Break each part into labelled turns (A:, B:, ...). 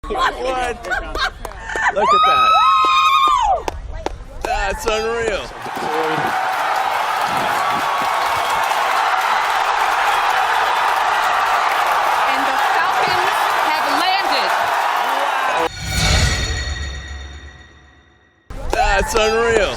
A: What? Look at that. That's unreal.
B: And the Falcons have landed.
A: That's unreal.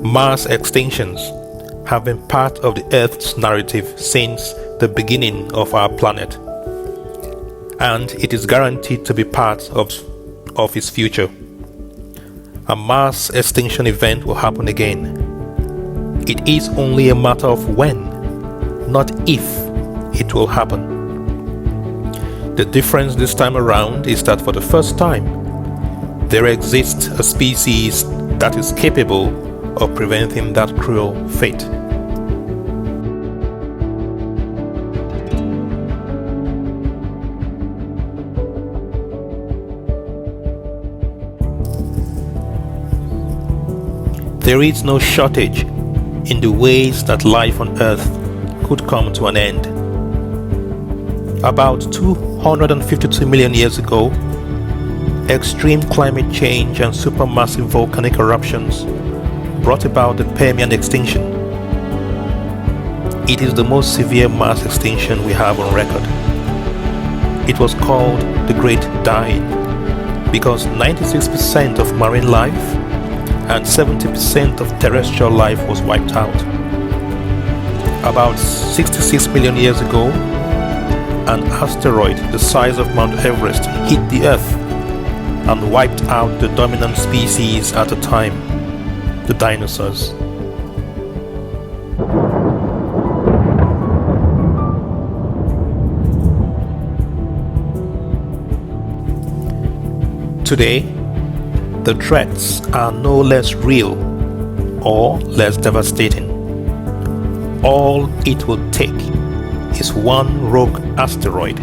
C: Mass extinctions have been part of the Earth's narrative since the beginning of our planet, and it is guaranteed to be part of its future. A mass extinction event will happen again. It is only a matter of when, not if, it will happen. The difference this time around is that for the first time, there exists a species that is capable of preventing that cruel fate. There is no shortage in the ways that life on Earth could come to an end. About 252 million years ago, extreme climate change and supermassive volcanic eruptions brought about the Permian extinction. It is the most severe mass extinction we have on record. It was called the Great Dying because 96% of marine life and 70% of terrestrial life was wiped out. About 66 million years ago, an asteroid the size of Mount Everest hit the Earth and wiped out the dominant species at the time, the dinosaurs. Today, the threats are no less real or less devastating. All it will take is one rogue asteroid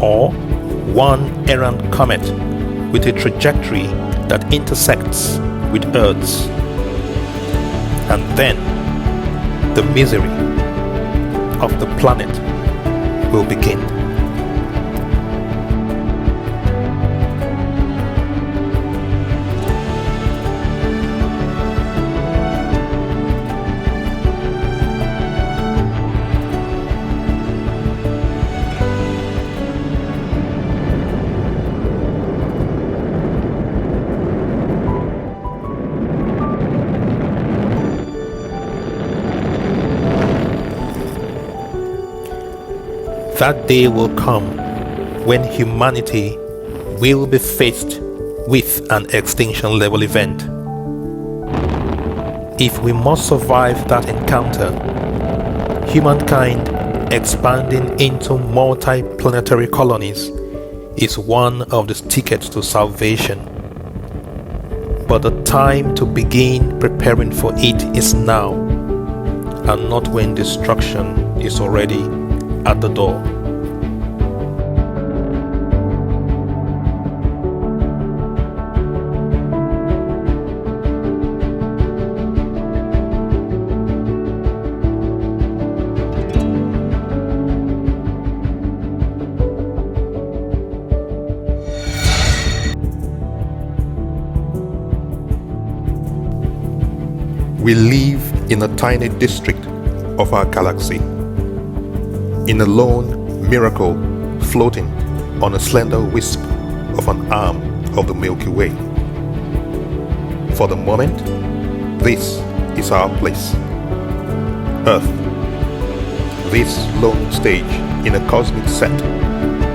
C: or one errant comet with a trajectory that intersects with Earth's. And then the misery of the planet will begin. That day will come when humanity will be faced with an extinction level event. If we must survive that encounter, humankind expanding into multi-planetary colonies is one of the tickets to salvation. But the time to begin preparing for it is now, and not when destruction is already at the door. We live in a tiny district of our galaxy, in a lone miracle floating on a slender wisp of an arm of the Milky Way. For the moment, this is our place, Earth, this lone stage in a cosmic set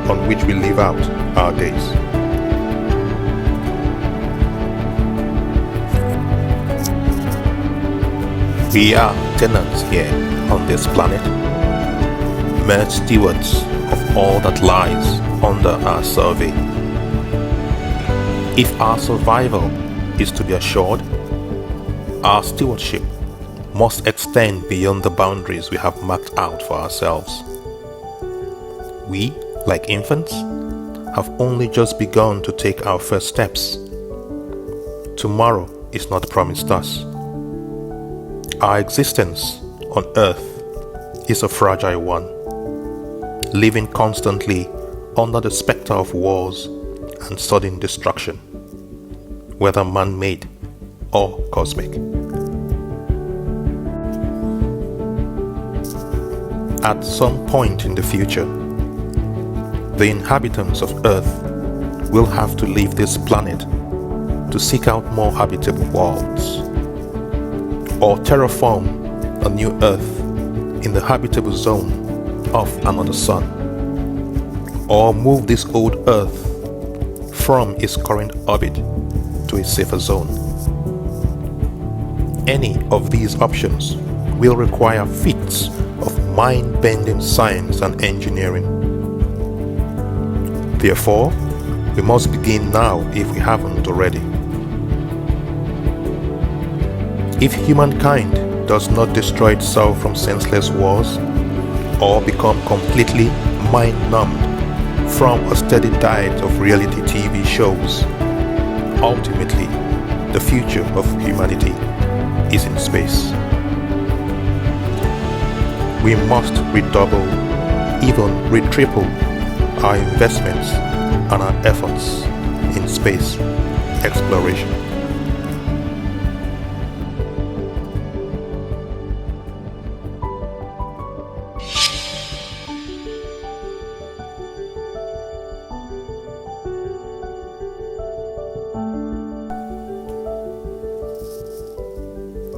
C: on which we live out our days. We are tenants here on this planet, mere stewards of all that lies under our survey. If our survival is to be assured, our stewardship must extend beyond the boundaries we have marked out for ourselves. We, like infants, have only just begun to take our first steps. Tomorrow is not promised us. Our existence on Earth is a fragile one, living constantly under the specter of wars and sudden destruction, whether man-made or cosmic. At some point in the future, the inhabitants of Earth will have to leave this planet to seek out more habitable worlds, or terraform a new Earth in the habitable zone of another sun, or move this old Earth from its current orbit to a safer zone. Any of these options will require feats of mind-bending science and engineering. Therefore, we must begin now if we haven't already. If humankind does not destroy itself from senseless wars or become completely mind-numbed from a steady diet of reality TV shows, ultimately, the future of humanity is in space. We must redouble, even re-triple our investments and our efforts in space exploration.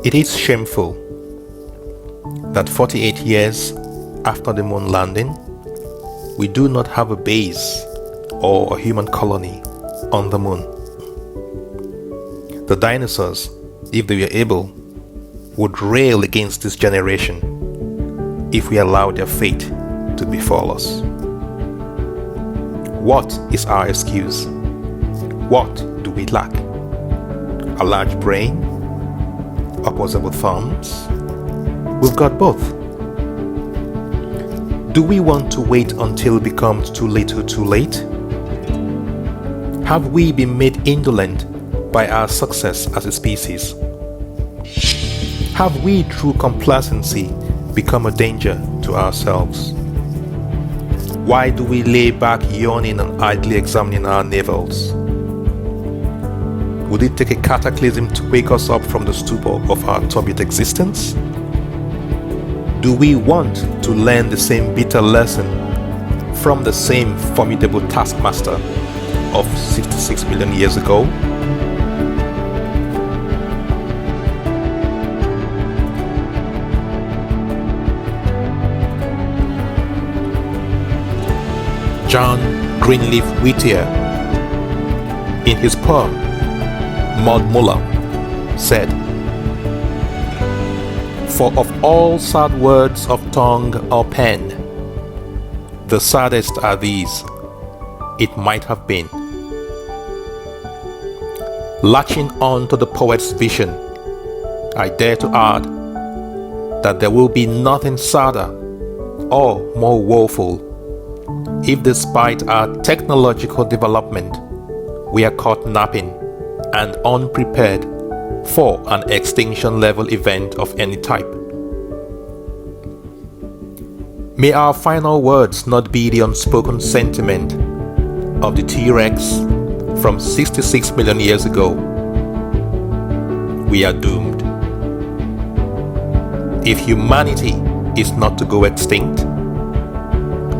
C: It is shameful that 48 years after the moon landing, we do not have a base or a human colony on the moon. The dinosaurs, if they were able, would rail against this generation if we allow their fate to befall us. What is our excuse? What do we lack? A large brain? Opposable thumbs? We've got both. Do we want to wait until it becomes too little too late? Have we been made indolent by our success as a species? Have we through complacency become a danger to ourselves? Why do we lay back yawning and idly examining our navels? Would it take a cataclysm to wake us up from the stupor of our turbid existence? Do we want to learn the same bitter lesson from the same formidable taskmaster of 66 million years ago? John Greenleaf Whittier, in his poem Maud Muller, said, "For of all sad words of tongue or pen, the saddest are these, it might have been." Latching on to the poet's vision, I dare to add that there will be nothing sadder or more woeful if, despite our technological development, we are caught napping and unprepared for an extinction level event of any type. May our final words not be the unspoken sentiment of the T-Rex from 66 million years ago. We are doomed. If humanity is not to go extinct,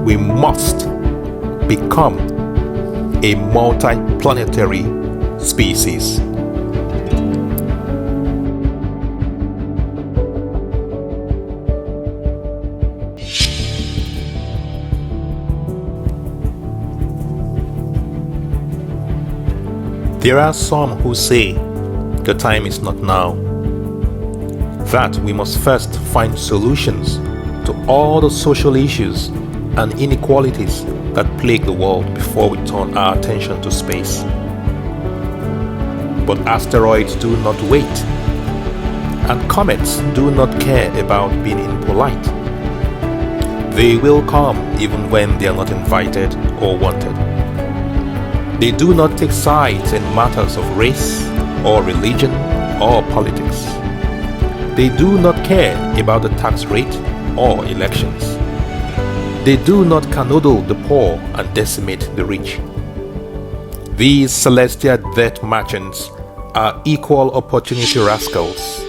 C: we must become a multi-planetary species. There are some who say the time is not now, that we must first find solutions to all the social issues and inequalities that plague the world before we turn our attention to space. But asteroids do not wait. And comets do not care about being impolite. They will come even when they are not invited or wanted. They do not take sides in matters of race or religion or politics. They do not care about the tax rate or elections. They do not canoodle the poor and decimate the rich. These celestial death merchants are equal opportunity rascals.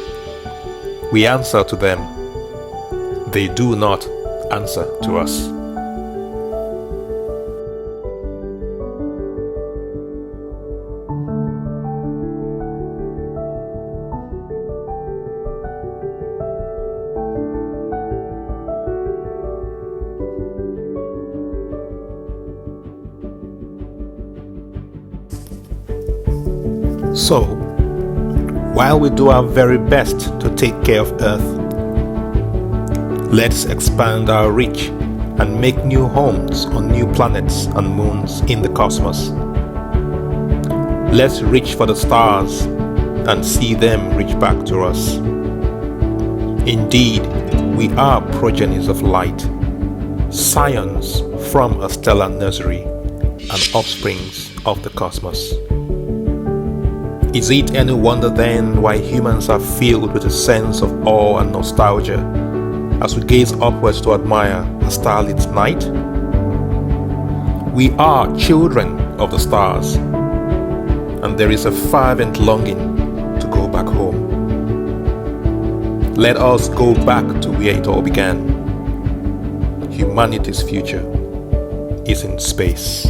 C: We answer to them. They do not answer to us. So, while we do our very best to take care of Earth, let's expand our reach and make new homes on new planets and moons in the cosmos. Let's reach for the stars and see them reach back to us. Indeed, we are progenies of light, scions from a stellar nursery, and offsprings of the cosmos. Is it any wonder then why humans are filled with a sense of awe and nostalgia as we gaze upwards to admire a starlit night? We are children of the stars, and there is a fervent longing to go back home. Let us go back to where it all began. Humanity's future is in space.